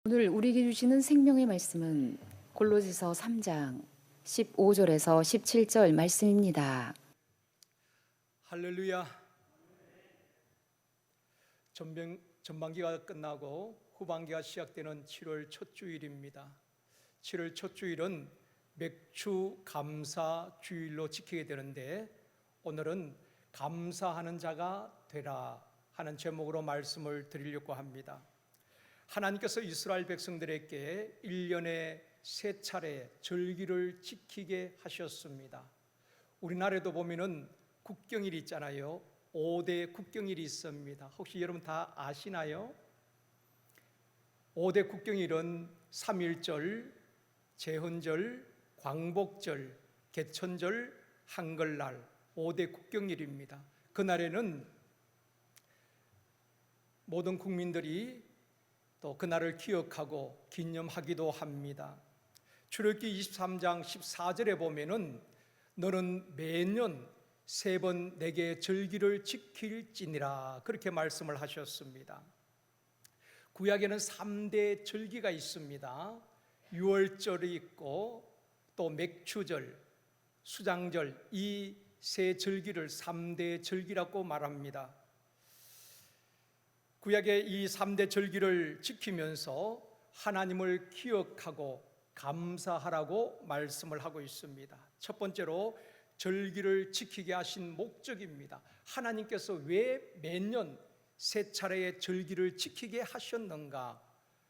오늘 우리에게 주시는 생명의 말씀은 골로새서 3장 15절에서 17절 말씀입니다. 할렐루야. 전반기가 끝나고 후반기가 시작되는 7월 첫 주일입니다. 7월 첫 주일은 맥주 감사 주일로 지키게 되는데, 오늘은 감사하는 자가 되라 하는 제목으로 말씀을 드리려고 합니다. 하나님께서 이스라엘 백성들에게 1년에 3차례 절기를 지키게 하셨습니다. 우리나라에도 보면은 국경일이 있잖아요. 5대 국경일이 있습니다. 혹시 여러분 다 아시나요? 5대 국경일은 3.1절, 제헌절, 광복절, 개천절, 한글날 5대 국경일입니다. 그날에는 모든 국민들이 또 그날을 기억하고 기념하기도 합니다. 출애굽기 23장 14절에 보면은 너는 매년 3번 내게 절기를 지킬지니라 그렇게 말씀을 하셨습니다. 구약에는 3대 절기가 있습니다. 유월절이 있고 또 맥추절, 수장절, 이 세 절기를 3대 절기라고 말합니다. 구약의 이 3대 절기를 지키면서 하나님을 기억하고 감사하라고 말씀을 하고 있습니다. 첫 번째로 절기를 지키게 하신 목적입니다. 하나님께서 왜 매년 3차례의 절기를 지키게 하셨는가?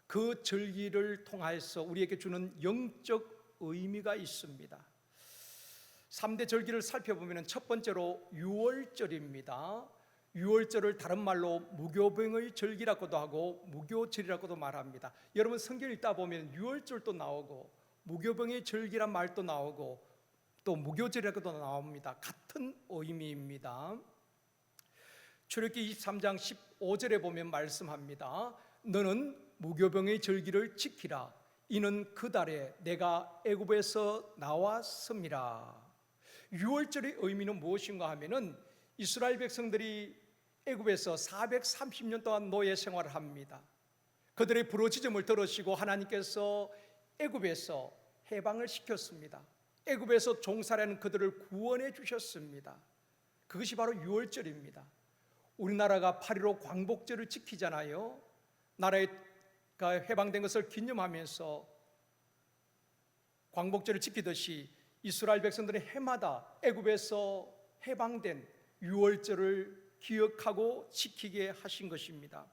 그 절기를 통해서 우리에게 주는 영적 의미가 있습니다. 3대 절기를 살펴보면 첫 번째로 유월절입니다. 유월절을 다른 말로 무교병의 절기라고도 하고 무교절이라고도 말합니다. 여러분 성경 읽다 보면 유월절도 나오고 무교병의 절기란 말도 나오고 또 무교절이라고도 나옵니다. 같은 의미입니다. 출애굽기 23장 15절에 보면 말씀합니다. 너는 무교병의 절기를 지키라. 이는 그 달에 내가 애굽에서 나왔음이라. 유월절의 의미는 무엇인가 하면은 이스라엘 백성들이 애굽에서 430년 동안 노예 생활을 합니다. 그들의 부르짖음을 들으시고 하나님께서 애굽에서 해방을 시켰습니다. 애굽에서 종살이하는 그들을 구원해 주셨습니다. 그것이 바로 유월절입니다. 우리나라가 8.15 광복절을 지키잖아요. 나라가 해방된 것을 기념하면서 광복절을 지키듯이 이스라엘 백성들은 해마다 애굽에서 해방된 유월절을 기억하고 지키게 하신 것입니다.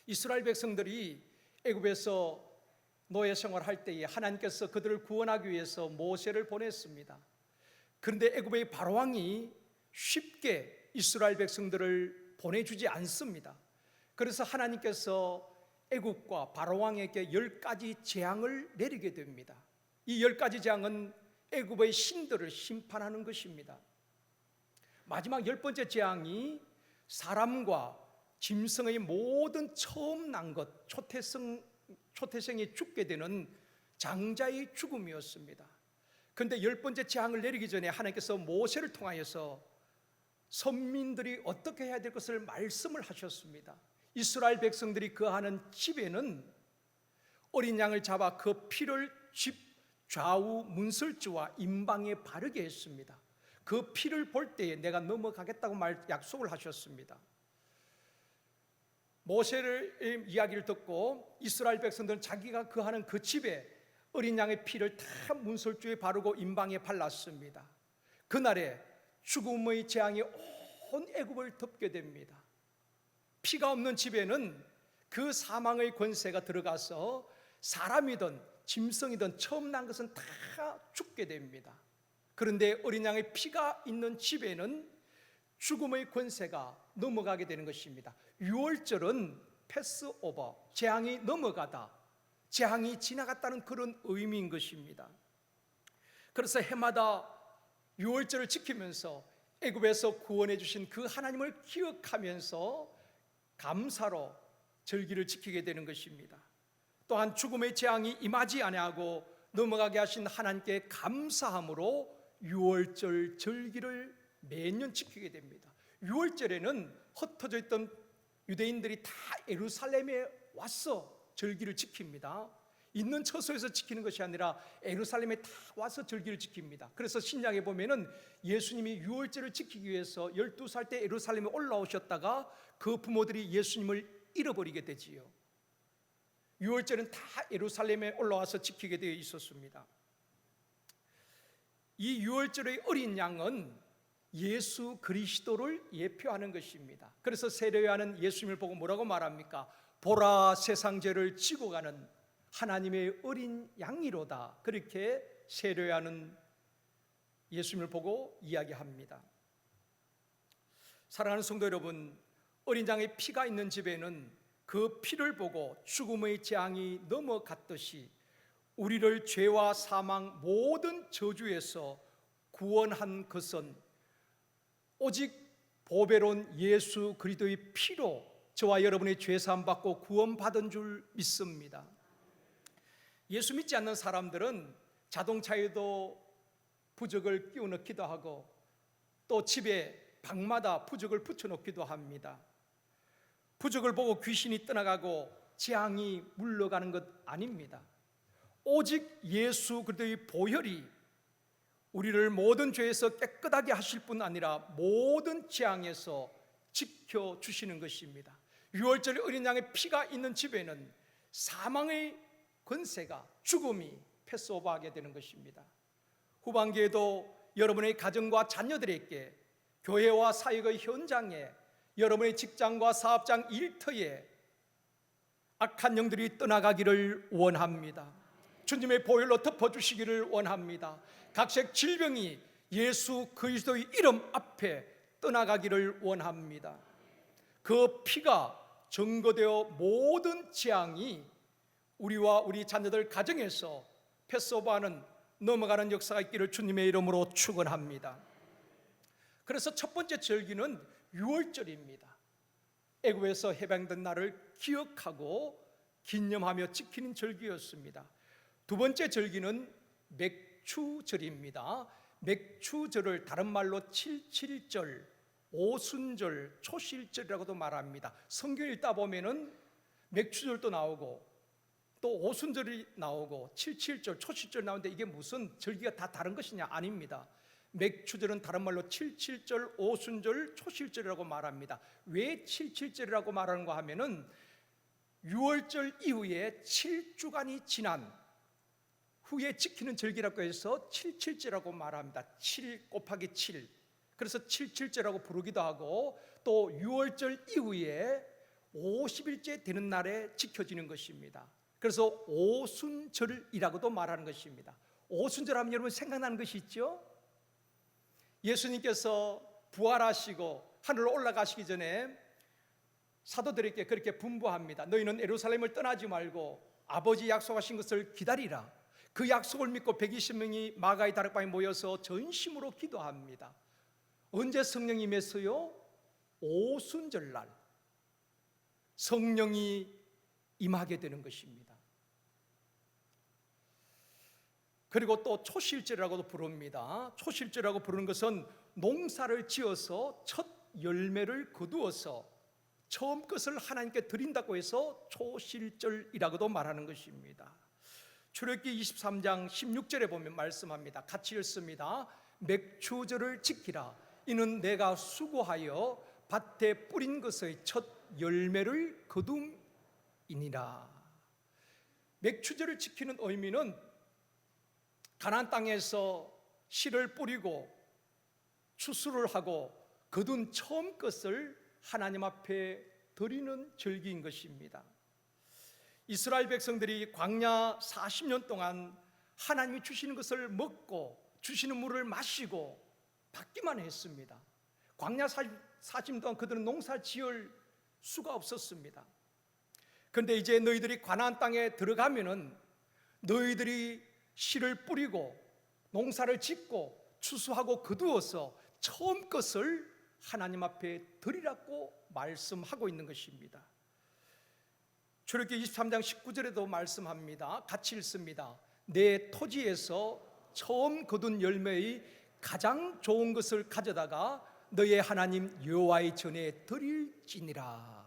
이스라엘 백성들이 애굽에서 노예 생활할 때에 하나님께서 그들을 구원하기 위해서 모세를 보냈습니다. 그런데 애굽의 바로왕이 쉽게 이스라엘 백성들을 보내주지 않습니다. 그래서 하나님께서 애굽과 바로왕에게 10가지 재앙을 내리게 됩니다. 이 10가지 재앙은 애굽의 신들을 심판하는 것입니다. 마지막 10번째 재앙이 사람과 짐승의 모든 처음 난 것, 초태생이 죽게 되는 장자의 죽음이었습니다. 그런데 10번째 재앙을 내리기 전에 하나님께서 모세를 통하여서 선민들이 어떻게 해야 될 것을 말씀을 하셨습니다. 이스라엘 백성들이 거하는 집에는 어린 양을 잡아 그 피를 집 좌우 문설주와 임방에 바르게 했습니다. 그 피를 볼 때에 내가 넘어가겠다고 약속을 하셨습니다. 모세의 이야기를 듣고 이스라엘 백성들은 자기가 거하는 그 집에 어린 양의 피를 다 문설주에 바르고 임방에 발랐습니다. 그날에 죽음의 재앙이 온 애굽을 덮게 됩니다. 피가 없는 집에는 그 사망의 권세가 들어가서 사람이든 짐승이든 처음 난 것은 다 죽게 됩니다. 그런데 어린 양의 피가 있는 집에는 죽음의 권세가 넘어가게 되는 것입니다. 유월절은 패스오버, 재앙이 넘어가다, 재앙이 지나갔다는 그런 의미인 것입니다. 그래서 해마다 유월절을 지키면서 애굽에서 구원해 주신 그 하나님을 기억하면서 감사로 절기를 지키게 되는 것입니다. 또한 죽음의 재앙이 임하지 아니하고 넘어가게 하신 하나님께 감사함으로 유월절 절기를 매년 지키게 됩니다. 유월절에는 흩어져 있던 유대인들이 다 예루살렘에 와서 절기를 지킵니다. 있는 처소에서 지키는 것이 아니라 예루살렘에 다 와서 절기를 지킵니다. 그래서 신약에 보면은 예수님이 유월절을 지키기 위해서 12살 때 예루살렘에 올라오셨다가 그 부모들이 예수님을 잃어버리게 되지요. 유월절은 다 예루살렘에 올라와서 지키게 되어 있었습니다. 이 유월절의 어린 양은 예수 그리스도를 예표하는 것입니다. 그래서 세례요한은 예수님을 보고 뭐라고 말합니까? 보라, 세상 죄를 지고 가는 하나님의 어린 양이로다. 그렇게 세례요한은 예수님을 보고 이야기합니다. 사랑하는 성도 여러분, 어린 양의 피가 있는 집에는 그 피를 보고 죽음의 재앙이 넘어갔듯이 우리를 죄와 사망 모든 저주에서 구원한 것은 오직 보배로운 예수 그리스도의 피로 저와 여러분의 죄 사함 받고 구원받은 줄 믿습니다. 예수 믿지 않는 사람들은 자동차에도 부적을 끼워 넣기도 하고 또 집에 방마다 부적을 붙여 놓기도 합니다. 부적을 보고 귀신이 떠나가고 재앙이 물러가는 것 아닙니다. 오직 예수 그리스도의 보혈이 우리를 모든 죄에서 깨끗하게 하실 뿐 아니라 모든 재앙에서 지켜주시는 것입니다. 유월절 어린 양의 피가 있는 집에는 사망의 권세가, 죽음이 패스오버하게 되는 것입니다. 후반기에도 여러분의 가정과 자녀들에게 교회와 사역의 현장에, 여러분의 직장과 사업장 일터에 악한 영들이 떠나가기를 원합니다. 주님의 보혈로 덮어주시기를 원합니다. 각색 질병이 예수 그리스도의 이름 앞에 떠나가기를 원합니다. 그 피가 증거되어 모든 재앙이 우리와 우리 자녀들 가정에서 패스오버하는 넘어가는 역사가 있기를 주님의 이름으로 축원합니다. 그래서 첫 번째 절기는 유월절입니다. 애굽에서 해방된 날을 기억하고 기념하며 지키는 절기였습니다. 두 번째 절기는 맥추절입니다. 맥추절을 다른 말로 칠칠절, 오순절, 초실절이라고도 말합니다. 성경 읽다 보면은 맥추절도 나오고 또 오순절이 나오고 칠칠절, 초실절 나오는데 이게 무슨 절기가 다 다른 것이냐? 아닙니다. 맥추절은 다른 말로 칠칠절, 오순절, 초실절이라고 말합니다. 왜 칠칠절이라고 말하는가 하면은 유월절 이후에 7주간이 지난 후에 지키는 절기라고 해서 칠칠절이라고 말합니다. 7 곱하기 7. 그래서 칠칠절이라고 부르기도 하고 또 유월절 이후에 50일째 되는 날에 지켜지는 것입니다. 그래서 오순절이라고도 말하는 것입니다. 오순절 하면 여러분 생각나는 것이 있죠? 예수님께서 부활하시고 하늘로 올라가시기 전에 사도들에게 그렇게 분부합니다. 너희는 예루살렘을 떠나지 말고 아버지 약속하신 것을 기다리라. 그 약속을 믿고 120명이 마가의 다락방에 모여서 전심으로 기도합니다. 언제 성령이 임했어요? 오순절날 성령이 임하게 되는 것입니다. 그리고 또 초실절이라고도 부릅니다. 초실절이라고 부르는 것은 농사를 지어서 첫 열매를 거두어서 처음 것을 하나님께 드린다고 해서 초실절이라고도 말하는 것입니다. 출애굽기 23장 16절에 보면 말씀합니다. 같이 읽습니다. 맥추절을 지키라. 이는 내가 수고하여 밭에 뿌린 것의 첫 열매를 거둠이니라. 맥추절을 지키는 의미는 가나안 땅에서 씨를 뿌리고 추수를 하고 거둔 처음 것을 하나님 앞에 드리는 절기인 것입니다. 이스라엘 백성들이 광야 40년 동안 하나님이 주시는 것을 먹고 주시는 물을 마시고 받기만 했습니다. 광야 40년 동안 그들은 농사 지을 수가 없었습니다. 그런데 이제 너희들이 가나안 땅에 들어가면은 너희들이 씨를 뿌리고 농사를 짓고 추수하고 거두어서 처음 것을 하나님 앞에 드리라고 말씀하고 있는 것입니다. 출애굽기 23장 19절에도 말씀합니다. 같이 읽습니다. 내 토지에서 처음 거둔 열매의 가장 좋은 것을 가져다가 너의 하나님 여호와의 전에 드릴지니라.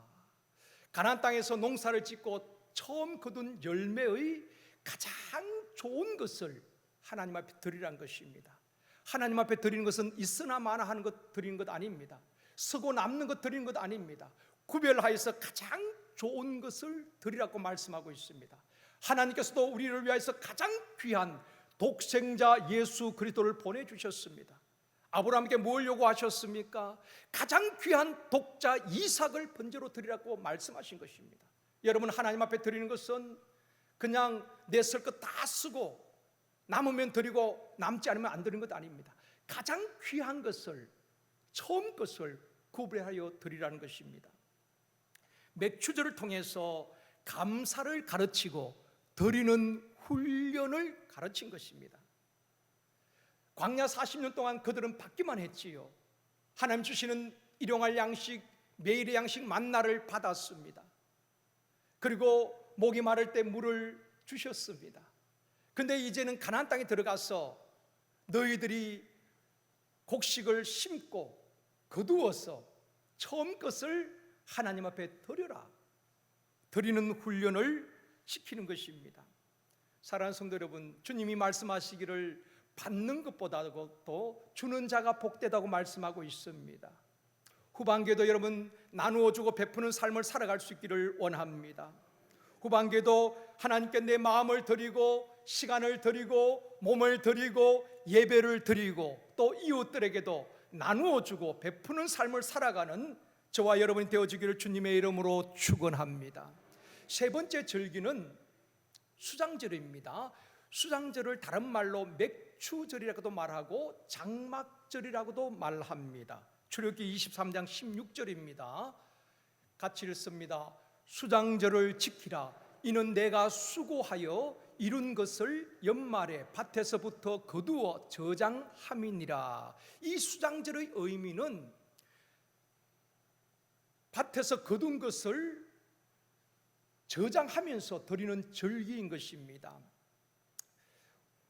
가나안 땅에서 농사를 짓고 처음 거둔 열매의 가장 좋은 것을 하나님 앞에 드리라는 것입니다. 하나님 앞에 드리는 것은 있으나 마나 하는 것 드리는 것 아닙니다. 쓰고 남는 것 드리는 것 아닙니다. 구별하여서 가장 좋은 것을 드리라고 말씀하고 있습니다. 하나님께서도 우리를 위하여서 가장 귀한 독생자 예수 그리스도를 보내주셨습니다. 아브라함께 뭘 요구하셨습니까? 가장 귀한 독자 이삭을 번제로 드리라고 말씀하신 것입니다. 여러분, 하나님 앞에 드리는 것은 그냥 내 쓸 것 다 쓰고 남으면 드리고 남지 않으면 안 드리는 것 아닙니다. 가장 귀한 것을, 처음 것을 구별하여 드리라는 것입니다. 맥추절을 통해서 감사를 가르치고 드리는 훈련을 가르친 것입니다. 광야 40년 동안 그들은 받기만 했지요. 하나님 주시는 일용할 양식, 매일의 양식 만나를 받았습니다. 그리고 목이 마를 때 물을 주셨습니다. 근데 이제는 가나안 땅에 들어가서 너희들이 곡식을 심고 거두어서 처음 것을 하나님 앞에 드려라. 드리는 훈련을 시키는 것입니다. 사랑하는 성도 여러분, 주님이 말씀하시기를 받는 것보다도 주는 자가 복되다고 말씀하고 있습니다. 후반기에도 여러분 나누어 주고 베푸는 삶을 살아갈 수 있기를 원합니다. 후반기에도 하나님께 내 마음을 드리고 시간을 드리고 몸을 드리고 예배를 드리고 또 이웃들에게도 나누어 주고 베푸는 삶을 살아가는 저와 여러분이 되어주기를 주님의 이름으로 축원합니다. 세 번째 절기는 수장절입니다. 수장절을 다른 말로 맥추절이라고도 말하고 장막절이라고도 말합니다. 출애굽기 23장 16절입니다. 같이 읽습니다. 수장절을 지키라. 이는 내가 수고하여 이룬 것을 연말에 밭에서부터 거두어 저장함이니라. 이 수장절의 의미는 밭에서 거둔 것을 저장하면서 드리는 절기인 것입니다.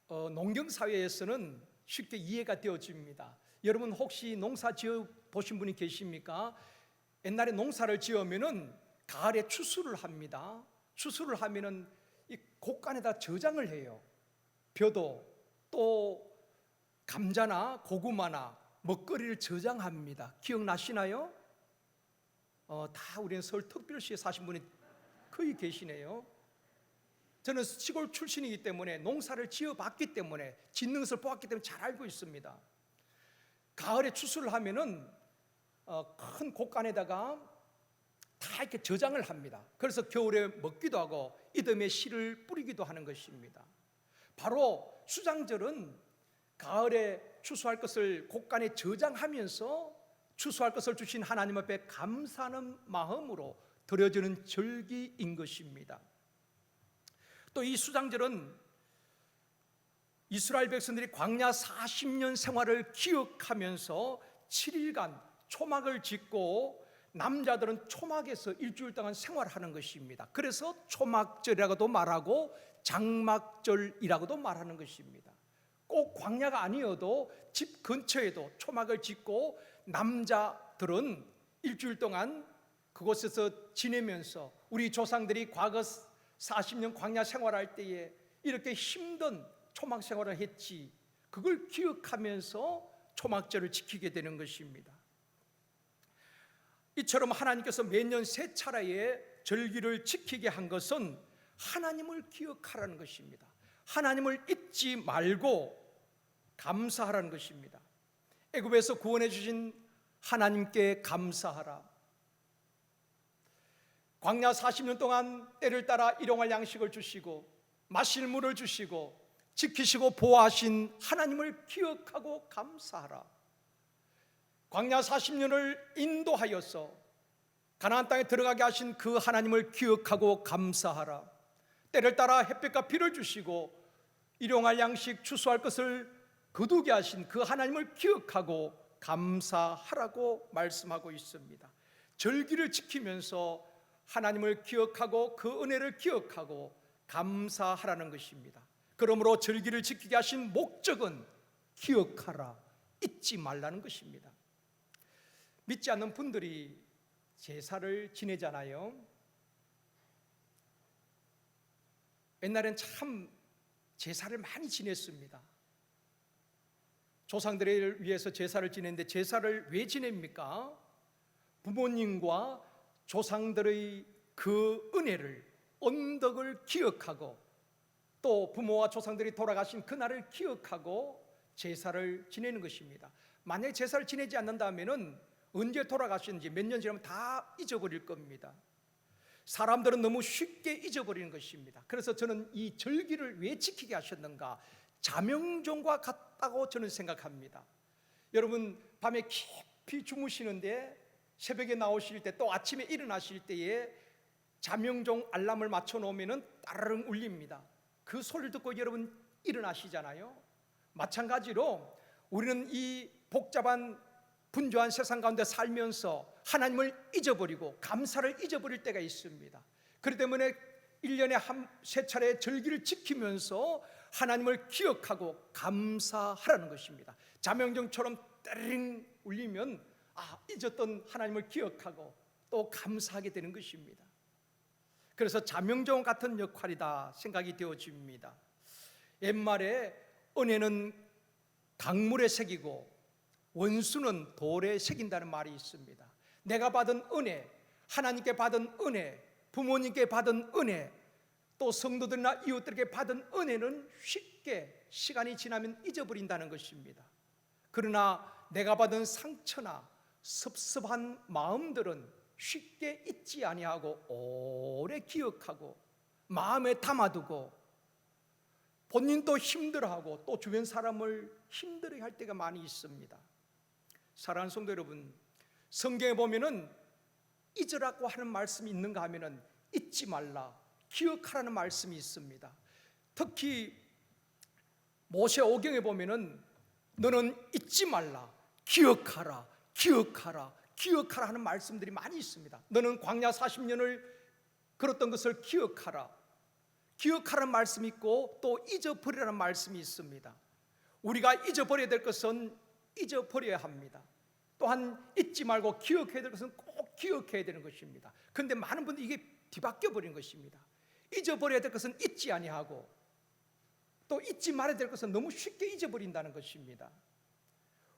농경사회에서는 쉽게 이해가 되어집니다. 여러분 혹시 농사 지어 보신 분이 계십니까? 옛날에 농사를 지으면은 가을에 추수를 합니다. 추수를 하면은 이 곡간에다 저장을 해요. 벼도 또 감자나 고구마나 먹거리를 저장합니다. 기억나시나요? 다 우리는 서울 특별시에 사신 분이 거의 계시네요. 저는 시골 출신이기 때문에 농사를 지어봤기 때문에 짓는 것을 보았기 때문에 잘 알고 있습니다. 가을에 추수를 하면은 큰 곡간에다가 다 이렇게 저장을 합니다. 그래서 겨울에 먹기도 하고 이듬해 씨를 뿌리기도 하는 것입니다. 바로 수장절은 가을에 추수할 것을 곡간에 저장하면서 추수할 것을 주신 하나님 앞에 감사하는 마음으로 드려지는 절기인 것입니다. 또 이 수장절은 이스라엘 백성들이 광야 40년 생활을 기억하면서 7일간 초막을 짓고 남자들은 초막에서 일주일 동안 생활하는 것입니다. 그래서 초막절이라고도 말하고 장막절이라고도 말하는 것입니다. 꼭 광야가 아니어도 집 근처에도 초막을 짓고 남자들은 일주일 동안 그곳에서 지내면서 우리 조상들이 과거 40년 광야 생활할 때에 이렇게 힘든 초막 생활을 했지, 그걸 기억하면서 초막절을 지키게 되는 것입니다. 이처럼 하나님께서 매년 세 차례의 절기를 지키게 한 것은 하나님을 기억하라는 것입니다. 하나님을 잊지 말고 감사하라는 것입니다. 애굽에서 구원해 주신 하나님께 감사하라. 광야 40년 동안 때를 따라 일용할 양식을 주시고 마실 물을 주시고 지키시고 보호하신 하나님을 기억하고 감사하라. 광야 40년을 인도하여서 가나안 땅에 들어가게 하신 그 하나님을 기억하고 감사하라. 때를 따라 햇빛과 비를 주시고 일용할 양식 추수할 것을 거두게 하신 그 하나님을 기억하고 감사하라고 말씀하고 있습니다. 절기를 지키면서 하나님을 기억하고 그 은혜를 기억하고 감사하라는 것입니다. 그러므로 절기를 지키게 하신 목적은 기억하라, 잊지 말라는 것입니다. 믿지 않는 분들이 제사를 지내잖아요. 옛날엔 참 제사를 많이 지냈습니다. 조상들을 위해서 제사를 지냈는데 제사를 왜 지냅니까? 부모님과 조상들의 그 은혜를, 언덕을 기억하고 또 부모와 조상들이 돌아가신 그날을 기억하고 제사를 지내는 것입니다. 만약에 제사를 지내지 않는다면 언제 돌아가셨는지 몇 년 지나면 다 잊어버릴 겁니다. 사람들은 너무 쉽게 잊어버리는 것입니다. 그래서 저는 이 절기를 왜 지키게 하셨는가? 자명종과 같다고 저는 생각합니다. 여러분 밤에 깊이 주무시는데 새벽에 나오실 때 또 아침에 일어나실 때에 자명종 알람을 맞춰 놓으면 따르릉 울립니다. 그 소리를 듣고 여러분 일어나시잖아요. 마찬가지로 우리는 이 복잡한 분주한 세상 가운데 살면서 하나님을 잊어버리고 감사를 잊어버릴 때가 있습니다. 그렇기 때문에 1년에 세 차례 절기를 지키면서 하나님을 기억하고 감사하라는 것입니다. 자명종처럼 따르릉 울리면 잊었던 하나님을 기억하고 또 감사하게 되는 것입니다. 그래서 자명종 같은 역할이다 생각이 되어집니다. 옛말에 은혜는 강물에 새기고 원수는 돌에 새긴다는 말이 있습니다. 내가 받은 은혜, 하나님께 받은 은혜, 부모님께 받은 은혜, 또 성도들이나 이웃들에게 받은 은혜는 쉽게 시간이 지나면 잊어버린다는 것입니다. 그러나 내가 받은 상처나 섭섭한 마음들은 쉽게 잊지 아니하고 오래 기억하고 마음에 담아두고 본인도 힘들어하고 또 주변 사람을 힘들어할 할 때가 많이 있습니다. 사랑하는 성도 여러분, 성경에 보면은 잊으라고 하는 말씀이 있는가 하면은 잊지 말라, 기억하라는 말씀이 있습니다. 특히 모세오경에 보면은 너는 잊지 말라, 기억하라, 기억하라, 기억하라 하는 말씀들이 많이 있습니다. 너는 광야 40년을 걸었던 것을 기억하라, 기억하라는 말씀이 있고 또 잊어버리라는 말씀이 있습니다. 우리가 잊어버려야 될 것은 잊어버려야 합니다. 또한 잊지 말고 기억해야 될 것은 꼭 기억해야 되는 것입니다. 그런데 많은 분들이 이게 뒤바뀌어 버린 것입니다. 잊어버려야 될 것은 잊지 아니하고 또 잊지 말아야 될 것은 너무 쉽게 잊어버린다는 것입니다.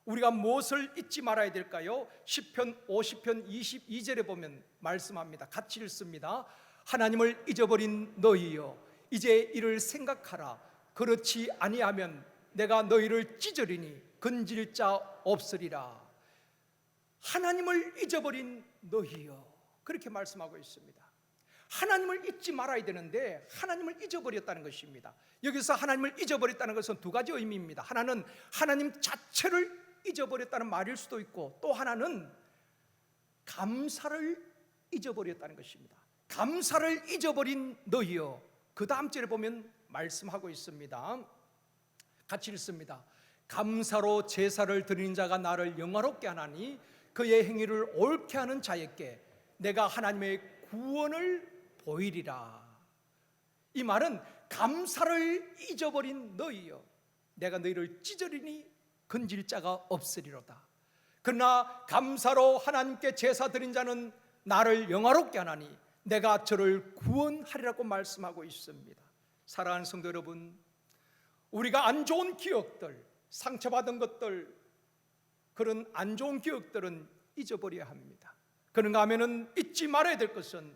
우리가 무엇을 잊지 말아야 될까요? 시편 50편 22절에 보면 말씀합니다. 같이 읽습니다. 하나님을 잊어버린 너희여 이제 이를 생각하라. 그렇지 아니하면 내가 너희를 찢으리니 건질 자 없으리라. 하나님을 잊어버린 너희여, 그렇게 말씀하고 있습니다. 하나님을 잊지 말아야 되는데 하나님을 잊어버렸다는 것입니다. 여기서 하나님을 잊어버렸다는 것은 두 가지 의미입니다. 하나는 하나님 자체를 잊어버렸다는 말일 수도 있고 또 하나는 감사를 잊어버렸다는 것입니다. 감사를 잊어버린 너희여, 그 다음 절에 보면 말씀하고 있습니다. 같이 읽습니다. 감사로 제사를 드리는 자가 나를 영화롭게 하나니 그의 행위를 옳게 하는 자에게 내가 하나님의 구원을 보이리라. 이 말은 감사를 잊어버린 너희여 내가 너희를 찢으리니 건질 자가 없으리로다. 그러나 감사로 하나님께 제사 드린 자는 나를 영화롭게 하나니 내가 저를 구원하리라고 말씀하고 있습니다. 사랑하는 성도 여러분, 우리가 안 좋은 기억들, 상처받은 것들, 그런 안 좋은 기억들은 잊어버려야 합니다. 그런가 하면은 잊지 말아야 될 것은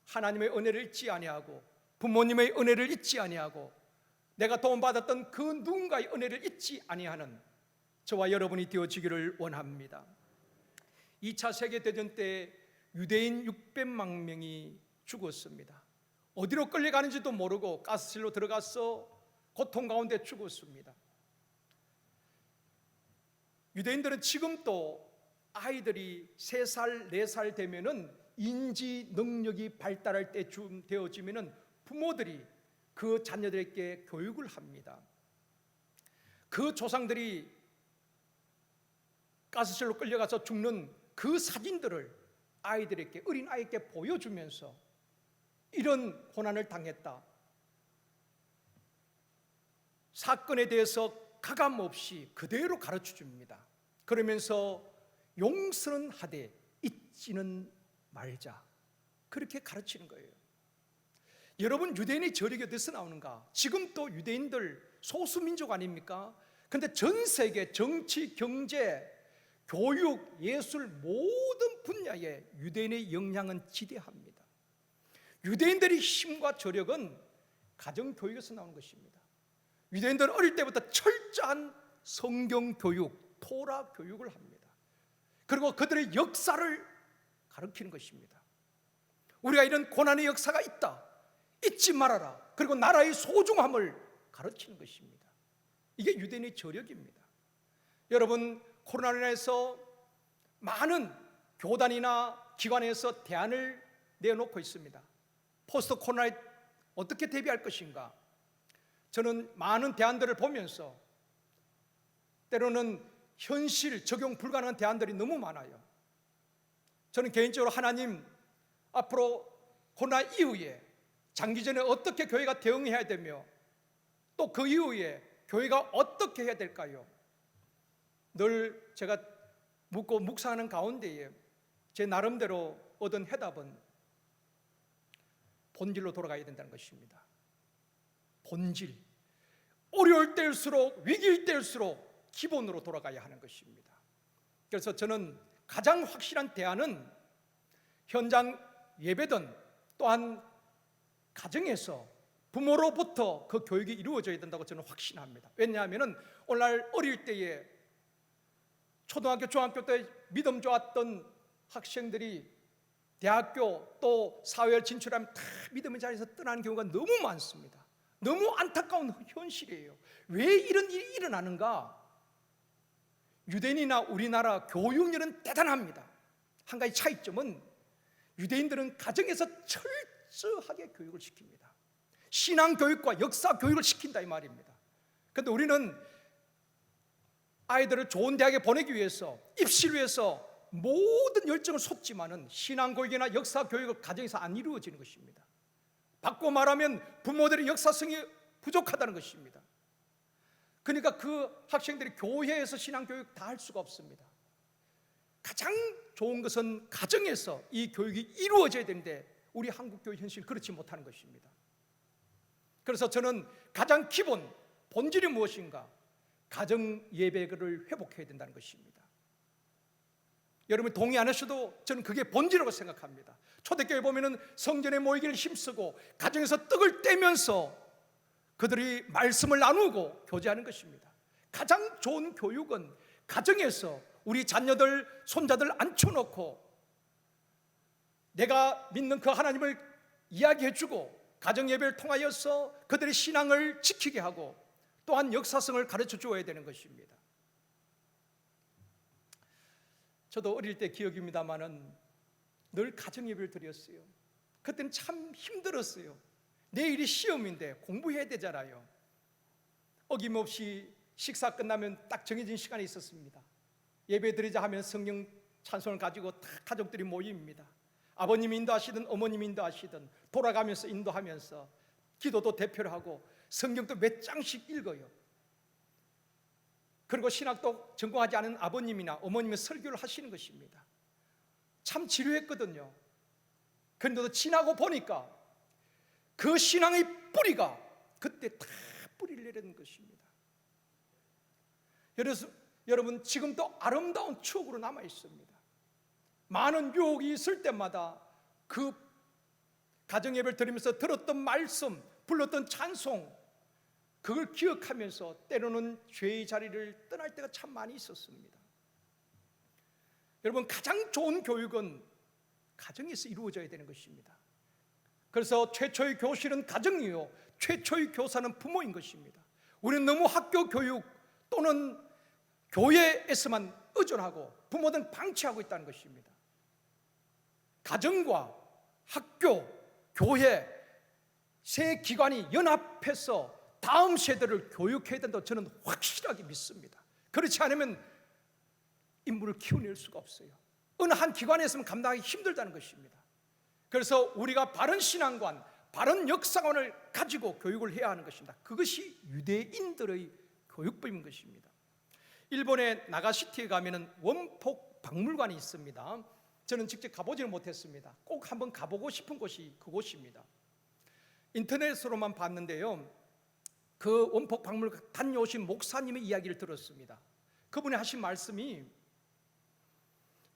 하나님의 은혜를 잊지 아니하고 부모님의 은혜를 잊지 아니하고 내가 도움받았던 그 누군가의 은혜를 잊지 아니하는 저와 여러분이 되어지기를 원합니다. 2차 세계대전 때 유대인 600만 명이 죽었습니다. 어디로 끌려가는지도 모르고 가스실로 들어가서 고통 가운데 죽었습니다. 유대인들은 지금도 아이들이 3살, 4살 되면은 인지 능력이 발달할 때쯤 되어지면은 부모들이 그 자녀들에게 교육을 합니다. 그 조상들이 가스실로 끌려가서 죽는 그 사진들을 아이들에게, 어린 아이에게 보여주면서 이런 고난을 당했다, 사건에 대해서 가감없이 그대로 가르쳐 줍니다. 그러면서 용서는 하되 잊지는 말자, 그렇게 가르치는 거예요. 여러분, 유대인의 저력이 어디서 나오는가? 지금 또 유대인들 소수민족 아닙니까? 근데 전 세계 정치, 경제, 교육, 예술 모든 분야에 유대인의 영향은 지대합니다. 유대인들의 힘과 저력은 가정교육에서 나오는 것입니다. 유대인들은 어릴 때부터 철저한 성경 교육, 토라 교육을 합니다. 그리고 그들의 역사를 가르치는 것입니다. 우리가 이런 고난의 역사가 있다, 잊지 말아라. 그리고 나라의 소중함을 가르치는 것입니다. 이게 유대인의 저력입니다. 여러분, 코로나로 인해서 많은 교단이나 기관에서 대안을 내놓고 있습니다. 포스트 코로나에 어떻게 대비할 것인가? 저는 많은 대안들을 보면서 때로는 현실 적용 불가능한 대안들이 너무 많아요. 저는 개인적으로 하나님, 앞으로 코로나 이후에 장기전에 어떻게 교회가 대응해야 되며 또 그 이후에 교회가 어떻게 해야 될까요? 늘 제가 묻고 묵상하는 가운데에 제 나름대로 얻은 해답은 본질로 돌아가야 된다는 것입니다. 본질. 어려울 때일수록, 위기일 때일수록 기본으로 돌아가야 하는 것입니다. 그래서 저는 가장 확실한 대안은 현장 예배든 또한 가정에서 부모로부터 그 교육이 이루어져야 된다고 저는 확신합니다. 왜냐하면 오늘날 어릴 때에 초등학교, 중학교 때 믿음 좋았던 학생들이 대학교 또 사회를 진출하면 다 믿음의 자리에서 떠나는 경우가 너무 많습니다. 너무 안타까운 현실이에요. 왜 이런 일이 일어나는가? 유대인이나 우리나라 교육열은 대단합니다. 한 가지 차이점은 유대인들은 가정에서 철저하게 교육을 시킵니다. 신앙교육과 역사교육을 시킨다 이 말입니다. 그런데 우리는 아이들을 좋은 대학에 보내기 위해서, 입시를 위해서 모든 열정을 쏟지만은 신앙교육이나 역사교육은 가정에서 안 이루어지는 것입니다. 바꿔 말하면 부모들의 역사성이 부족하다는 것입니다. 그러니까 그 학생들이 교회에서 신앙교육 다 할 수가 없습니다. 가장 좋은 것은 가정에서 이 교육이 이루어져야 되는데 우리 한국교회 현실은 그렇지 못하는 것입니다. 그래서 저는 가장 기본, 본질이 무엇인가? 가정 예배를 회복해야 된다는 것입니다. 여러분 동의 안 하셔도 저는 그게 본질이라고 생각합니다. 초대교회 보면은 성전에 모이기를 힘쓰고 가정에서 떡을 떼면서 그들이 말씀을 나누고 교제하는 것입니다. 가장 좋은 교육은 가정에서 우리 자녀들, 손자들 앉혀놓고 내가 믿는 그 하나님을 이야기해주고 가정 예배를 통하여서 그들의 신앙을 지키게 하고 또한 역사성을 가르쳐 주어야 되는 것입니다. 저도 어릴 때 기억입니다마는 늘 가정 예배를 드렸어요. 그때는 참 힘들었어요. 내일이 시험인데 공부해야 되잖아요. 어김없이 식사 끝나면 딱 정해진 시간이 있었습니다. 예배 드리자 하면 성령 찬송을 가지고 다 가족들이 모입니다. 아버님이 인도하시든 어머님이 인도하시든 돌아가면서 인도하면서 기도도 대표를 하고 성경도 몇 장씩 읽어요. 그리고 신학도 전공하지 않은 아버님이나 어머님이 설교를 하시는 것입니다. 참 지루했거든요. 그런데도 지나고 보니까 그 신앙의 뿌리가 그때 다 뿌리를 내리는 것입니다. 여러분 지금도 아름다운 추억으로 남아 있습니다. 많은 유혹이 있을 때마다 그 가정예배를 드리면서 들었던 말씀, 불렀던 찬송, 그걸 기억하면서 때로는 죄의 자리를 떠날 때가 참 많이 있었습니다. 여러분 가장 좋은 교육은 가정에서 이루어져야 되는 것입니다. 그래서 최초의 교실은 가정이요 최초의 교사는 부모인 것입니다. 우리는 너무 학교 교육 또는 교회에서만 의존하고 부모들은 방치하고 있다는 것입니다. 가정과 학교, 교회 세 기관이 연합해서 다음 세대를 교육해야 된다고 저는 확실하게 믿습니다. 그렇지 않으면 인물을 키워낼 수가 없어요. 어느 한 기관에서는 감당하기 힘들다는 것입니다. 그래서 우리가 바른 신앙관, 바른 역사관을 가지고 교육을 해야 하는 것입니다. 그것이 유대인들의 교육법인 것입니다. 일본의 나가시티에 가면은 원폭 박물관이 있습니다. 저는 직접 가보지는 못했습니다. 꼭 한번 가보고 싶은 곳이 그곳입니다. 인터넷으로만 봤는데요, 그 원폭 박물관 다녀오신 목사님의 이야기를 들었습니다. 그분이 하신 말씀이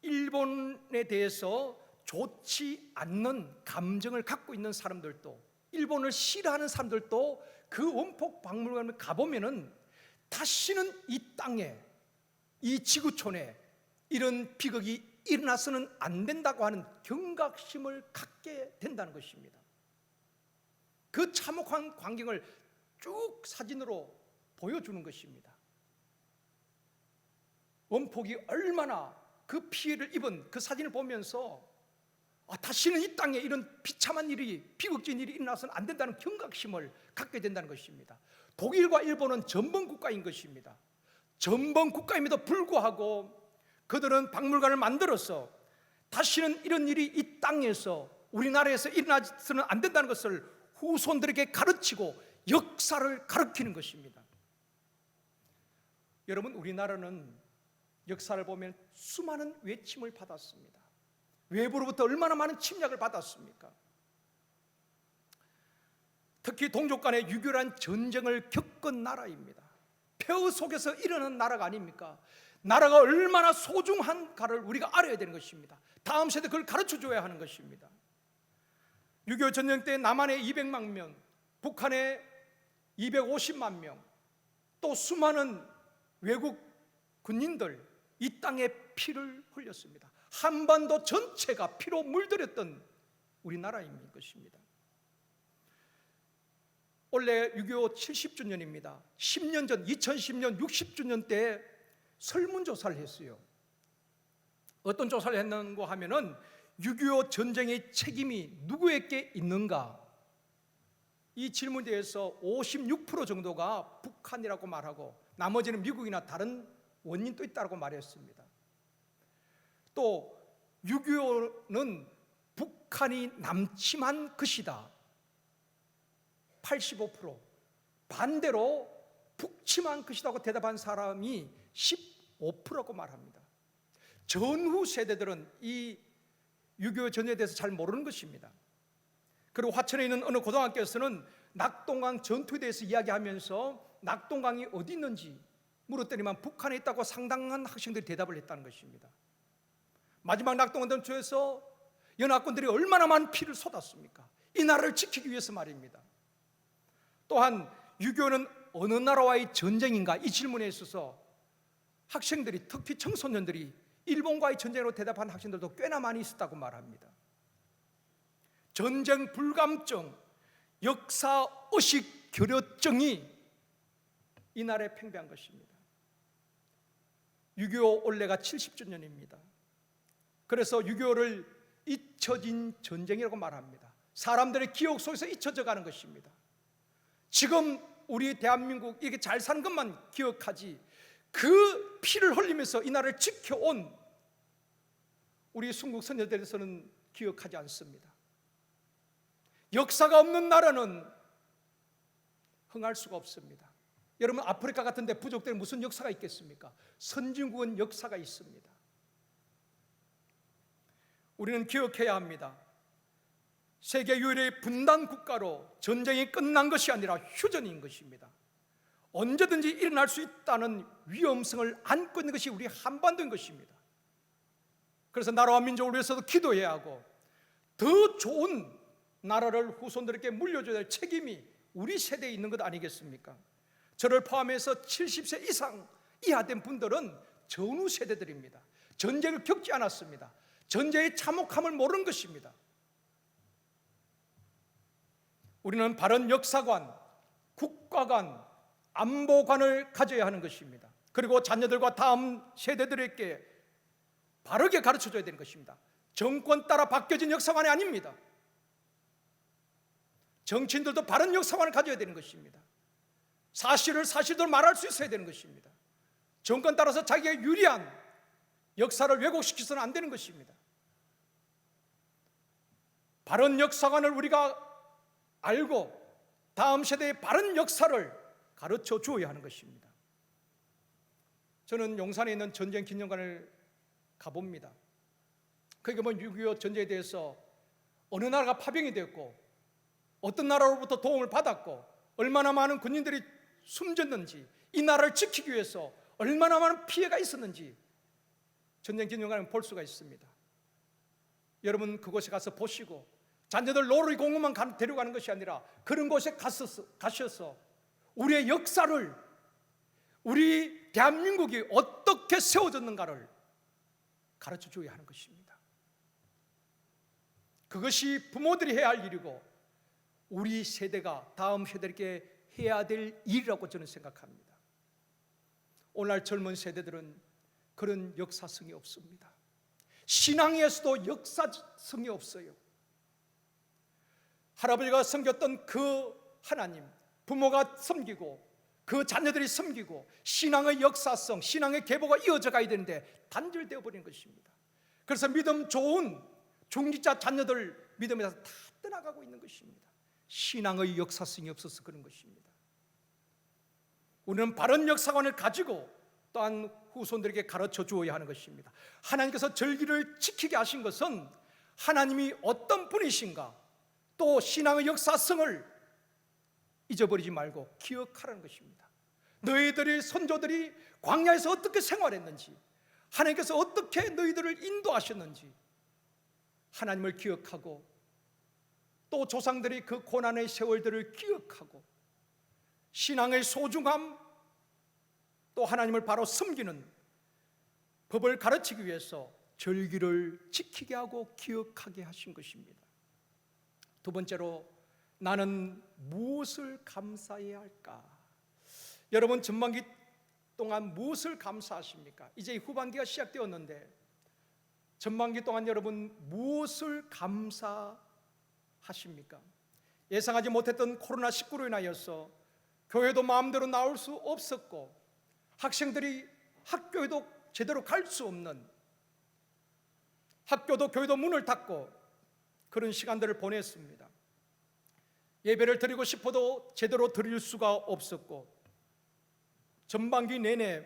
일본에 대해서 좋지 않는 감정을 갖고 있는 사람들도, 일본을 싫어하는 사람들도 그 원폭 박물관을 가보면은 다시는 이 땅에, 이 지구촌에 이런 비극이 일어나서는 안 된다고 하는 경각심을 갖게 된다는 것입니다. 그 참혹한 광경을 쭉 사진으로 보여주는 것입니다. 원폭이 얼마나 그 피해를 입은 그 사진을 보면서 다시는 이 땅에 이런 비참한 일이, 비극적인 일이 일어나서는 안 된다는 경각심을 갖게 된다는 것입니다. 독일과 일본은 전범 국가인 것입니다. 전범 국가임에도 불구하고 그들은 박물관을 만들어서 다시는 이런 일이 이 땅에서, 우리나라에서 일어나서는 안 된다는 것을 후손들에게 가르치고 역사를 가르치는 것입니다. 여러분, 우리나라는 역사를 보면 수많은 외침을 받았습니다. 외부로부터 얼마나 많은 침략을 받았습니까? 특히 동족 간의 유교란 전쟁을 겪은 나라입니다. 폐허 속에서 일어난 나라가 아닙니까? 나라가 얼마나 소중한가를 우리가 알아야 되는 것입니다. 다음 세대 그걸 가르쳐줘야 하는 것입니다. 6.25 전쟁 때 남한에 200만 명, 북한에 250만 명, 또 수많은 외국 군인들, 이 땅에 피를 흘렸습니다. 한반도 전체가 피로 물들였던 우리나라인 것입니다. 올해 6.25 70주년입니다. 10년 전 2010년 60주년 때 설문조사를 했어요. 어떤 조사를 했는가 하면은 6.25 전쟁의 책임이 누구에게 있는가? 이 질문에 대해서 56% 정도가 북한이라고 말하고 나머지는 미국이나 다른 원인도 있다고 말했습니다. 또 6.25는 북한이 남침한 것이다. 85%. 반대로 북침한 것이라고 대답한 사람이 15%라고 말합니다. 전후 세대들은 이 6.25 전쟁에 대해서 잘 모르는 것입니다. 그리고 화천에 있는 어느 고등학교에서는 낙동강 전투에 대해서 이야기하면서 낙동강이 어디 있는지 물었더니만 북한에 있다고 상당한 학생들이 대답을 했다는 것입니다. 마지막 낙동강 전투에서 연합군들이 얼마나 많은 피를 쏟았습니까? 이 나라를 지키기 위해서 말입니다. 또한 6.25는 어느 나라와의 전쟁인가? 이 질문에 있어서 학생들이, 특히 청소년들이 일본과의 전쟁으로 대답한 학생들도 꽤나 많이 있었다고 말합니다. 전쟁 불감증, 역사의식 결여증이 이 나라에 팽배한 것입니다. 6.25 올해가 70주년입니다. 그래서 6.25를 잊혀진 전쟁이라고 말합니다. 사람들의 기억 속에서 잊혀져 가는 것입니다. 지금 우리 대한민국 이렇게 잘 사는 것만 기억하지 그 피를 흘리면서 이 나라를 지켜온 우리 순국 선조들에 대해서는 기억하지 않습니다. 역사가 없는 나라는 흥할 수가 없습니다. 여러분, 아프리카 같은 데 부족들은 무슨 역사가 있겠습니까? 선진국은 역사가 있습니다. 우리는 기억해야 합니다. 세계 유일의 분단 국가로 전쟁이 끝난 것이 아니라 휴전인 것입니다. 언제든지 일어날 수 있다는 위험성을 안고 있는 것이 우리 한반도인 것입니다. 그래서 나라와 민족을 위해서도 기도해야 하고 더 좋은 나라를 후손들에게 물려줘야 할 책임이 우리 세대에 있는 것 아니겠습니까? 저를 포함해서 70세 이상 이하된 분들은 전후 세대들입니다. 전쟁을 겪지 않았습니다. 전쟁의 참혹함을 모르는 것입니다. 우리는 바른 역사관, 국가관, 안보관을 가져야 하는 것입니다. 그리고 자녀들과 다음 세대들에게 바르게 가르쳐줘야 되는 것입니다. 정권 따라 바뀌어진 역사관이 아닙니다. 정치인들도 바른 역사관을 가져야 되는 것입니다. 사실을 사실대로 말할 수 있어야 되는 것입니다. 정권 따라서 자기에게 유리한 역사를 왜곡시켜서는 안 되는 것입니다. 바른 역사관을 우리가 알고 다음 세대의 바른 역사를 가르쳐 주어야 하는 것입니다. 저는 용산에 있는 전쟁 기념관을 가봅니다. 거기 보면 6.25 전쟁에 대해서 어느 나라가 파병이 되었고 어떤 나라로부터 도움을 받았고 얼마나 많은 군인들이 숨졌는지, 이 나라를 지키기 위해서 얼마나 많은 피해가 있었는지 전쟁 기념관에 볼 수가 있습니다. 여러분 그곳에 가서 보시고 자녀들 놀이공원만 데려가는 것이 아니라 그런 곳에 가셔서 우리의 역사를, 우리 대한민국이 어떻게 세워졌는가를 가르쳐 줘야 하는 것입니다. 그것이 부모들이 해야 할 일이고 우리 세대가 다음 세대에게 해야 될 일이라고 저는 생각합니다. 오늘날 젊은 세대들은 그런 역사성이 없습니다. 신앙에서도 역사성이 없어요. 할아버지가 섬겼던 그 하나님, 부모가 섬기고 그 자녀들이 섬기고 신앙의 역사성, 신앙의 계보가 이어져 가야 되는데 단절되어 버린 것입니다. 그래서 믿음 좋은 중직자 자녀들 믿음에서 다 떠나가고 있는 것입니다. 신앙의 역사성이 없어서 그런 것입니다. 우리는 바른 역사관을 가지고 또한 후손들에게 가르쳐 주어야 하는 것입니다. 하나님께서 절기를 지키게 하신 것은 하나님이 어떤 분이신가, 또 신앙의 역사성을 잊어버리지 말고 기억하라는 것입니다. 너희들의 선조들이 광야에서 어떻게 생활했는지, 하나님께서 어떻게 너희들을 인도하셨는지 하나님을 기억하고 또 조상들이 그 고난의 세월들을 기억하고 신앙의 소중함, 또 하나님을 바로 섬기는 법을 가르치기 위해서 절기를 지키게 하고 기억하게 하신 것입니다. 두 번째로, 나는 무엇을 감사해야 할까? 여러분 전반기 동안 무엇을 감사하십니까? 이제 후반기가 시작되었는데 전반기 동안 여러분 무엇을 감사하십니까? 예상하지 못했던 코로나19로 인하여서 교회도 마음대로 나올 수 없었고 학생들이 학교에도 제대로 갈 수 없는, 학교도 교회도 문을 닫고 그런 시간들을 보냈습니다. 예배를 드리고 싶어도 제대로 드릴 수가 없었고 전반기 내내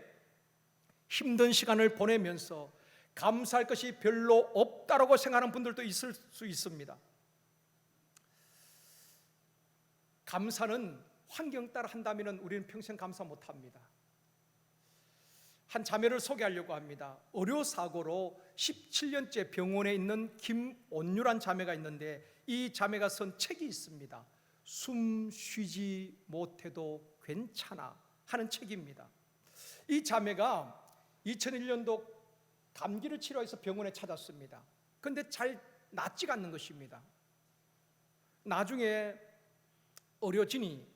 힘든 시간을 보내면서 감사할 것이 별로 없다라고 생각하는 분들도 있을 수 있습니다. 감사는 환경 따라 한다면 우리는 평생 감사 못합니다. 한 자매를 소개하려고 합니다. 의료사고로 17년째 병원에 있는 김온유란 자매가 있는데 이 자매가 쓴 책이 있습니다. 숨 쉬지 못해도 괜찮아 하는 책입니다. 이 자매가 2001년도 감기를 치료해서 병원에 찾았습니다. 그런데 잘 낫지가 않는 것입니다. 나중에 의료진이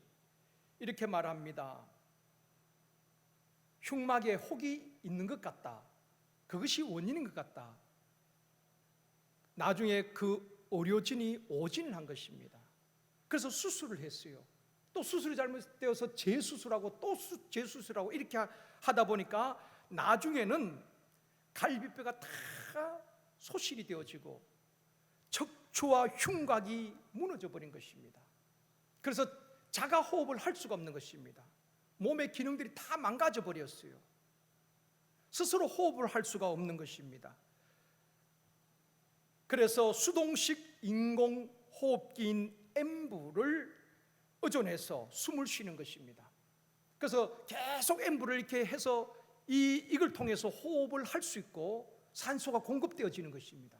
이렇게 말합니다. 흉막에 혹이 있는 것 같다. 그것이 원인인 것 같다. 나중에 그 의료진이 오진을 한 것입니다. 그래서 수술을 했어요. 또 수술이 잘못되어서 재수술하고 또 재수술하고 이렇게 하다 보니까 나중에는 갈비뼈가 다 소실이 되어지고 척추와 흉곽이 무너져 버린 것입니다. 그래서 자가 호흡을 할 수가 없는 것입니다. 몸의 기능들이 다 망가져 버렸어요. 스스로 호흡을 할 수가 없는 것입니다. 그래서 수동식 인공호흡기인 엠브를 의존해서 숨을 쉬는 것입니다. 그래서 계속 엠브를 이렇게 해서 이걸 통해서 호흡을 할 수 있고 산소가 공급되어지는 것입니다.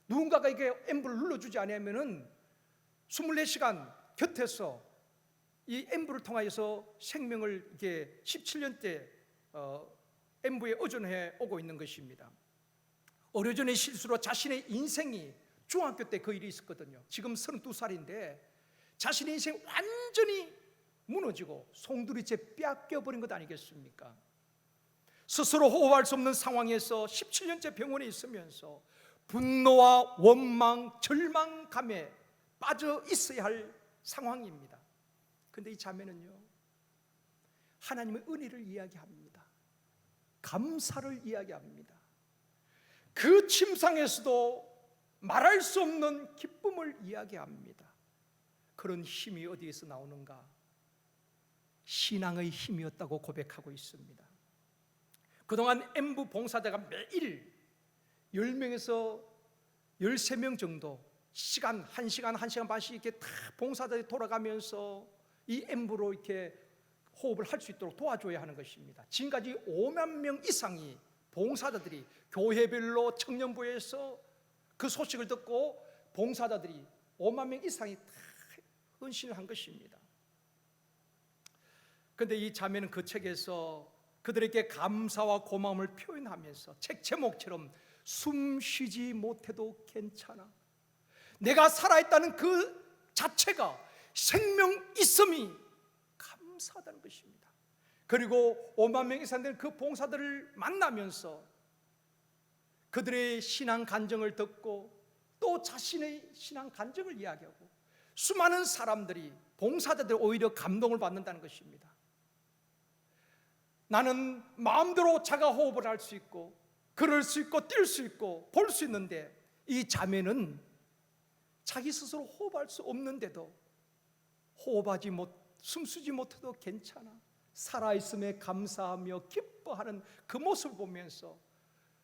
누군가가 이게 엠브를 눌러주지 않으면은 24시간 곁에서 이 엠브를 통하여서 생명을 이렇게 17년째 엠브에 의존해 오고 있는 것입니다. 의료진의 실수로 자신의 인생이 중학교 때 그 일이 있었거든요. 지금 32살인데 자신의 인생 완전히 무너지고 송두리째 뺏겨버린 것 아니겠습니까? 스스로 호흡할 수 없는 상황에서 17년째 병원에 있으면서 분노와 원망, 절망감에 빠져 있어야 할 상황입니다. 그런데 이 자매는요, 하나님의 은혜를 이야기합니다. 감사를 이야기합니다. 그 침상에서도 말할 수 없는 기쁨을 이야기합니다. 그런 힘이 어디에서 나오는가? 신앙의 힘이었다고 고백하고 있습니다. 그동안 엠부 봉사자가 매일 10명에서 13명 정도 시간 1시간 1시간 반씩 이렇게 다 봉사자들이 돌아가면서 이 엠브로 이렇게 호흡을 할 수 있도록 도와줘야 하는 것입니다. 지금까지 5만 명 이상이 봉사자들이 교회별로 청년부에서 그 소식을 듣고 봉사자들이 5만 명 이상이 다 헌신을 한 것입니다. 그런데 이 자매는 그 책에서 그들에게 감사와 고마움을 표현하면서 책 제목처럼 숨 쉬지 못해도 괜찮아, 내가 살아있다는 그 자체가 생명 있음이 감사하다는 것입니다. 그리고 5만 명 이상 되는 그 봉사들을 만나면서 그들의 신앙 간증을 듣고 또 자신의 신앙 간증을 이야기하고 수많은 사람들이 봉사자들이 오히려 감동을 받는다는 것입니다. 나는 마음대로 자가 호흡을 할 수 있고 걸을 수 있고 뛸 수 있고 볼 수 있는데 이 자매는 자기 스스로 호흡할 수 없는데도 호흡하지 숨쉬지 못해도 괜찮아, 살아있음에 감사하며 기뻐하는 그 모습을 보면서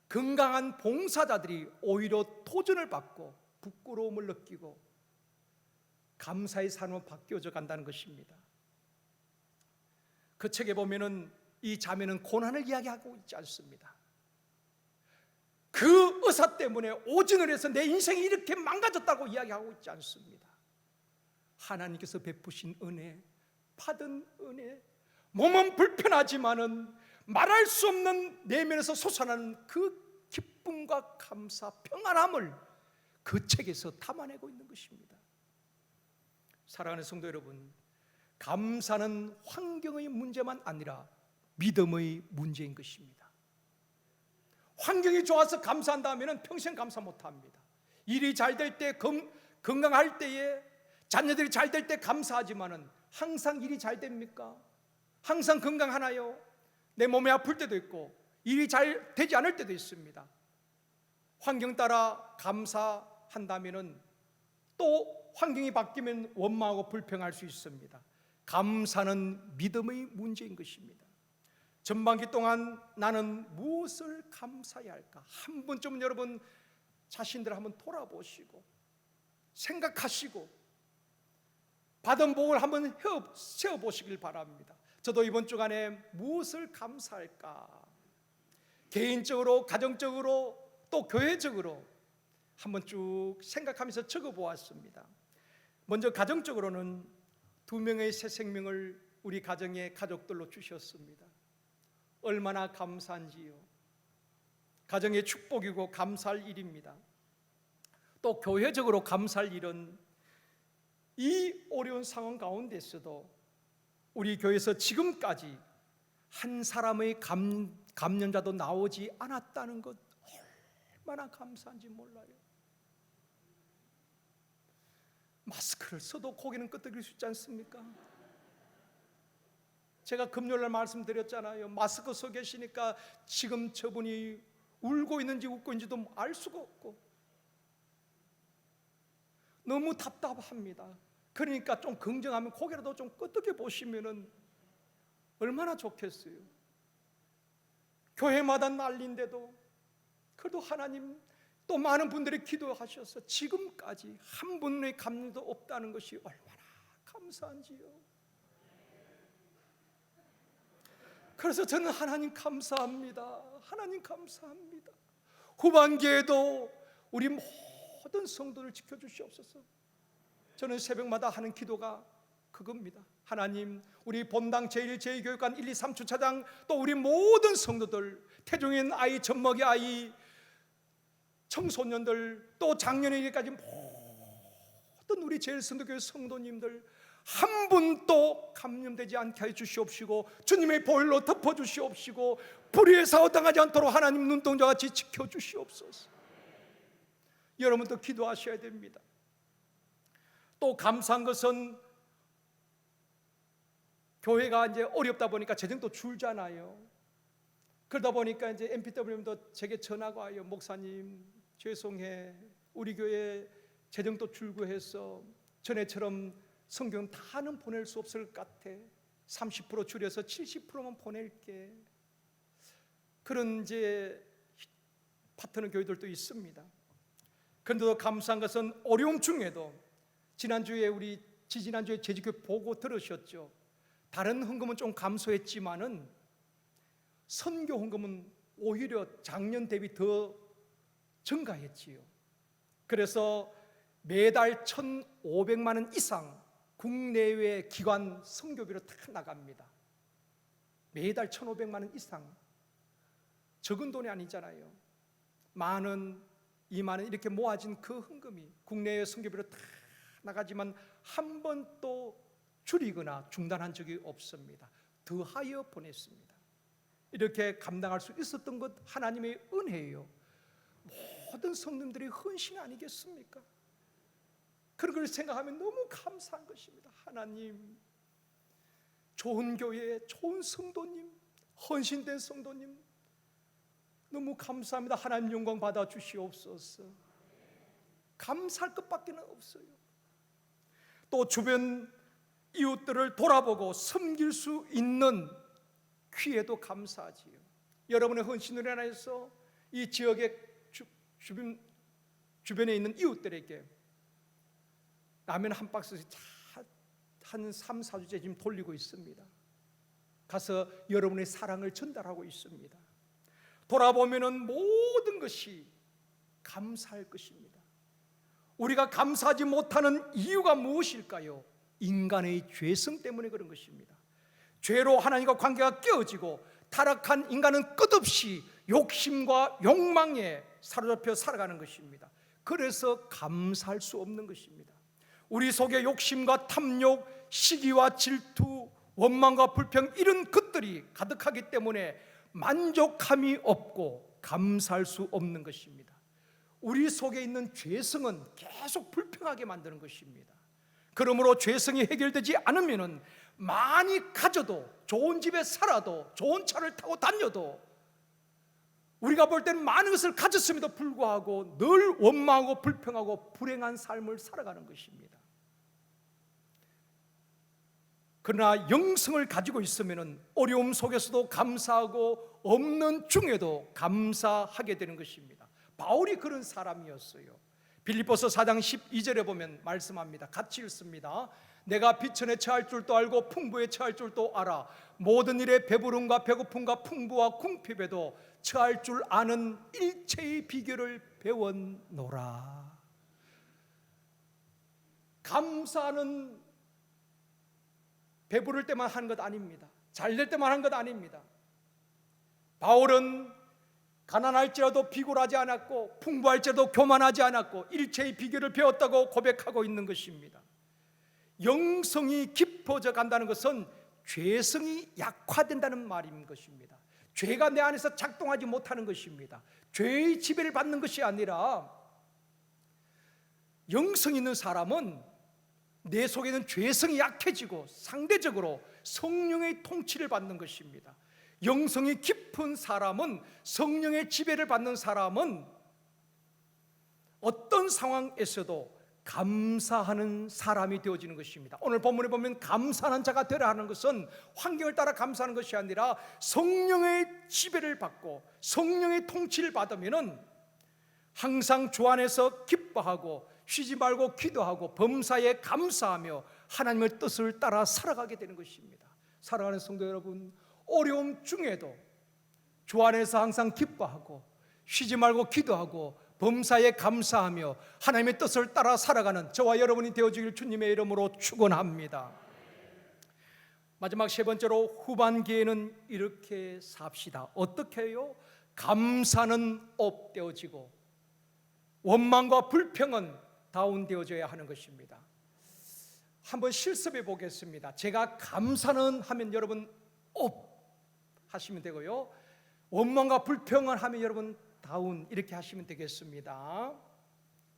건강한 봉사자들이 오히려 도전을 받고 부끄러움을 느끼고 감사의 삶으로 바뀌어져 간다는 것입니다. 그 책에 보면은 이 자매는 고난을 이야기하고 있지 않습니다. 그 의사 때문에 오진을 해서 내 인생이 이렇게 망가졌다고 이야기하고 있지 않습니다. 하나님께서 베푸신 은혜, 받은 은혜, 몸은 불편하지만은 말할 수 없는 내면에서 솟아나는 그 기쁨과 감사, 평안함을 그 책에서 담아내고 있는 것입니다. 사랑하는 성도 여러분, 감사는 환경의 문제만 아니라 믿음의 문제인 것입니다. 환경이 좋아서 감사한다면 평생 감사 못합니다. 일이 잘 될 때, 건강할 때에, 자녀들이 잘 될 때 감사하지만은 항상 일이 잘 됩니까? 항상 건강하나요? 내 몸이 아플 때도 있고 일이 잘 되지 않을 때도 있습니다. 환경 따라 감사한다면은 또 환경이 바뀌면 원망하고 불평할 수 있습니다. 감사는 믿음의 문제인 것입니다. 전반기 동안 나는 무엇을 감사해야 할까? 한 번쯤은 여러분 자신들 한번 돌아보시고 생각하시고 받은 복을 한번 세어보시길 바랍니다. 저도 이번 주간에 무엇을 감사할까? 개인적으로, 가정적으로, 또 교회적으로 한번 쭉 생각하면서 적어보았습니다. 먼저 가정적으로는 2명의 새 생명을 우리 가정의 가족들로 주셨습니다. 얼마나 감사한지요. 가정의 축복이고 감사할 일입니다. 또 교회적으로 감사할 일은 이 어려운 상황 가운데서도 우리 교회에서 지금까지 한 사람의 감염자도 나오지 않았다는 것, 얼마나 감사한지 몰라요. 마스크를 써도 고개는 끄덕일 수 있지 않습니까? 제가 금요일날 말씀드렸잖아요. 마스크 써 계시니까 지금 저분이 울고 있는지 웃고 있는지도 알 수가 없고 너무 답답합니다. 그러니까 좀 긍정하면 고개라도 좀 끄덕여 보시면은 얼마나 좋겠어요. 교회마다 난리인데도 그래도 하나님 또 많은 분들이 기도하셔서 지금까지 한 분의 감염도 없다는 것이 얼마나 감사한지요. 그래서 저는 하나님 감사합니다. 하나님 감사합니다. 후반기에도 우리 모든 성도를 지켜주시옵소서. 저는 새벽마다 하는 기도가 그겁니다. 하나님, 우리 본당 제1, 제2교육관 1, 2, 3주차장 또 우리 모든 성도들, 태중인 아이, 젖먹이 아이, 청소년들 또 작년에까지 모든 우리 제1선도교회 성도님들 한 분도 감염되지 않게 해 주시옵시고 주님의 보혈로 덮어 주시옵시고 불의에 사고당하지 않도록 하나님 눈동자와 같이 지켜 주시옵소서. 여러분도 기도하셔야 됩니다. 또 감사한 것은 교회가 이제 어렵다 보니까 재정도 줄잖아요. 그러다 보니까 이제 MPW도 제게 전화가 와요. 목사님 죄송해, 우리 교회 재정도 줄고 해서 전에처럼 성경 다는 보낼 수 없을 것 같아. 30% 줄여서 70%만 보낼게. 그런 이제 파트너 교회들도 있습니다. 그런데도 감사한 것은 어려움 중에도 지지난주에 재직교 보고 들으셨죠? 다른 헌금은 좀 감소했지만은 선교 헌금은 오히려 작년 대비 더 증가했지요. 그래서 매달 1,500만 원 이상 국내외 기관 선교비로 다 나갑니다. 매달 1,500만 원 이상, 적은 돈이 아니잖아요. 10,000원, 20,000원 이렇게 모아진 그 헌금이 국내외 선교비로 다 나가지만 한 번도 줄이거나 중단한 적이 없습니다. 더하여 보냈습니다. 이렇게 감당할 수 있었던 것 하나님의 은혜예요. 모든 성도들의 헌신 아니겠습니까? 그런 걸 생각하면 너무 감사한 것입니다. 하나님, 좋은 교회, 좋은 성도님, 헌신된 성도님 너무 감사합니다. 하나님 영광 받아 주시옵소서. 감사할 것밖에 없어요. 또 주변 이웃들을 돌아보고 섬길 수 있는 기회도 감사하지요. 여러분의 헌신을 인해서 이 지역의 주변에 있는 이웃들에게 라면 한 박스씩 한 3, 4주째 지금 돌리고 있습니다. 가서 여러분의 사랑을 전달하고 있습니다. 돌아보면은 모든 것이 감사할 것입니다. 우리가 감사하지 못하는 이유가 무엇일까요? 인간의 죄성 때문에 그런 것입니다. 죄로 하나님과 관계가 깨어지고 타락한 인간은 끝없이 욕심과 욕망에 사로잡혀 살아가는 것입니다. 그래서 감사할 수 없는 것입니다. 우리 속에 욕심과 탐욕, 시기와 질투, 원망과 불평 이런 것들이 가득하기 때문에 만족함이 없고 감사할 수 없는 것입니다. 우리 속에 있는 죄성은 계속 불평하게 만드는 것입니다. 그러므로 죄성이 해결되지 않으면 많이 가져도, 좋은 집에 살아도, 좋은 차를 타고 다녀도, 우리가 볼 때는 많은 것을 가졌음에도 불구하고 늘 원망하고 불평하고 불행한 삶을 살아가는 것입니다. 그러나 영성을 가지고 있으면 어려움 속에서도 감사하고 없는 중에도 감사하게 되는 것입니다. 바울이 그런 사람이었어요. 빌립보서 4장 12절에 보면 말씀합니다. 같이 읽습니다. 내가 비천에 처할 줄도 알고 풍부에 처할 줄도 알아. 모든 일에 배부름과 배고픔과 풍부와 궁핍에도 처할 줄 아는 일체의 비결을 배웠노라. 감사는 배부를 때만 하는 것 아닙니다. 잘 될 때만 하는 것 아닙니다. 바울은 가난할지라도 비굴하지 않았고 풍부할지라도 교만하지 않았고 일체의 비결을 배웠다고 고백하고 있는 것입니다. 영성이 깊어져 간다는 것은 죄성이 약화된다는 말인 것입니다. 죄가 내 안에서 작동하지 못하는 것입니다. 죄의 지배를 받는 것이 아니라 영성 있는 사람은 내 속에 있는 죄성이 약해지고 상대적으로 성령의 통치를 받는 것입니다. 영성이 깊은 사람은, 성령의 지배를 받는 사람은 어떤 상황에서도 감사하는 사람이 되어지는 것입니다. 오늘 본문에 보면 감사하는 자가 되라 하는 것은 환경을 따라 감사하는 것이 아니라 성령의 지배를 받고 성령의 통치를 받으면 항상 주 안에서 기뻐하고 쉬지 말고 기도하고 범사에 감사하며 하나님의 뜻을 따라 살아가게 되는 것입니다. 사랑하는 성도 여러분, 어려움 중에도 주 안에서 항상 기뻐하고 쉬지 말고 기도하고 범사에 감사하며 하나님의 뜻을 따라 살아가는 저와 여러분이 되어주길 주님의 이름으로 축원합니다. 마지막 세 번째로 후반기에는 이렇게 삽시다. 어떻게 해요? 감사는 업되어지고 원망과 불평은 다운되어져야 하는 것입니다. 한번 실습해 보겠습니다. 제가 감사는 하면 여러분 업 하시면 되고요, 원망과 불평을 하면 여러분 다운 이렇게 하시면 되겠습니다.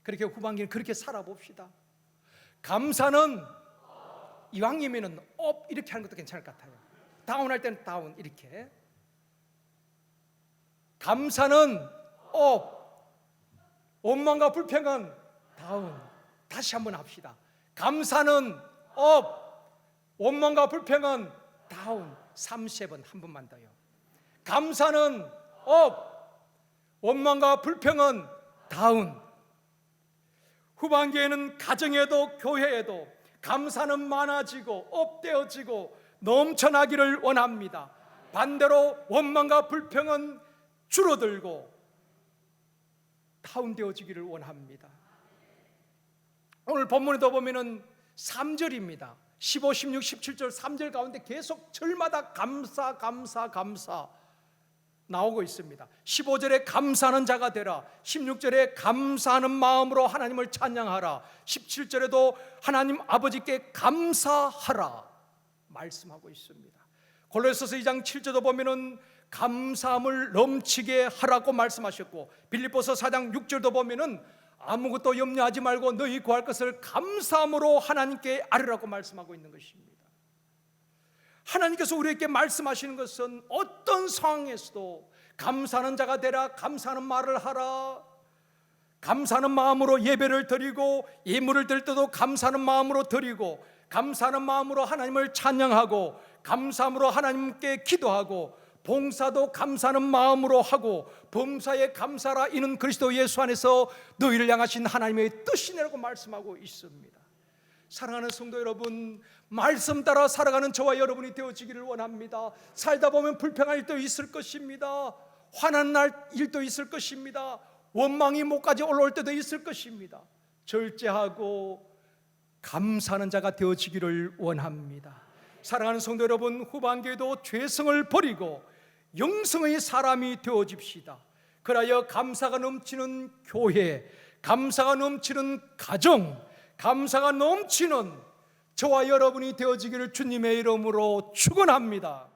그렇게 후반기는 그렇게 살아봅시다. 감사는 이왕이면은 업 이렇게 하는 것도 괜찮을 것 같아요. 다운할 때는 다운 이렇게. 감사는 업, 원망과 불평은 다운. 다시 한번 합시다. 감사는 업, 원망과 불평은 다운. 3세번 한 번만 더요. 감사는 업, 원망과 불평은 다운. 후반기에는 가정에도 교회에도 감사는 많아지고 업되어지고 넘쳐나기를 원합니다. 반대로 원망과 불평은 줄어들고 다운되어지기를 원합니다. 오늘 본문에도 보면은 3절입니다. 15, 16, 17절 3절 가운데 계속 절마다 감사 나오고 있습니다. 15절에 감사하는 자가 되라, 16절에 감사하는 마음으로 하나님을 찬양하라, 17절에도 하나님 아버지께 감사하라 말씀하고 있습니다. 골로새서 2장 7절도 보면은 감사함을 넘치게 하라고 말씀하셨고, 빌립보서 4장 6절도 보면은 아무것도 염려하지 말고 너희 구할 것을 감사함으로 하나님께 아뢰라고 말씀하고 있는 것입니다. 하나님께서 우리에게 말씀하시는 것은 어떤 상황에서도 감사하는 자가 되라, 감사하는 말을 하라, 감사하는 마음으로 예배를 드리고 예물을 드릴 때도 감사하는 마음으로 드리고 감사하는 마음으로 하나님을 찬양하고 감사함으로 하나님께 기도하고 봉사도 감사하는 마음으로 하고 범사에 감사라, 이는 그리스도 예수 안에서 너희를 향하신 하나님의 뜻이라고 말씀하고 있습니다. 사랑하는 성도 여러분, 말씀 따라 살아가는 저와 여러분이 되어지기를 원합니다. 살다 보면 불평할 일도 있을 것입니다. 화난 날 일도 있을 것입니다. 원망이 목까지 올라올 때도 있을 것입니다. 절제하고 감사하는 자가 되어지기를 원합니다. 사랑하는 성도 여러분, 후반기에도 죄성을 버리고 영성의 사람이 되어집시다. 그리하여 감사가 넘치는 교회, 감사가 넘치는 가정, 감사가 넘치는 저와 여러분이 되어지기를 주님의 이름으로 축원합니다.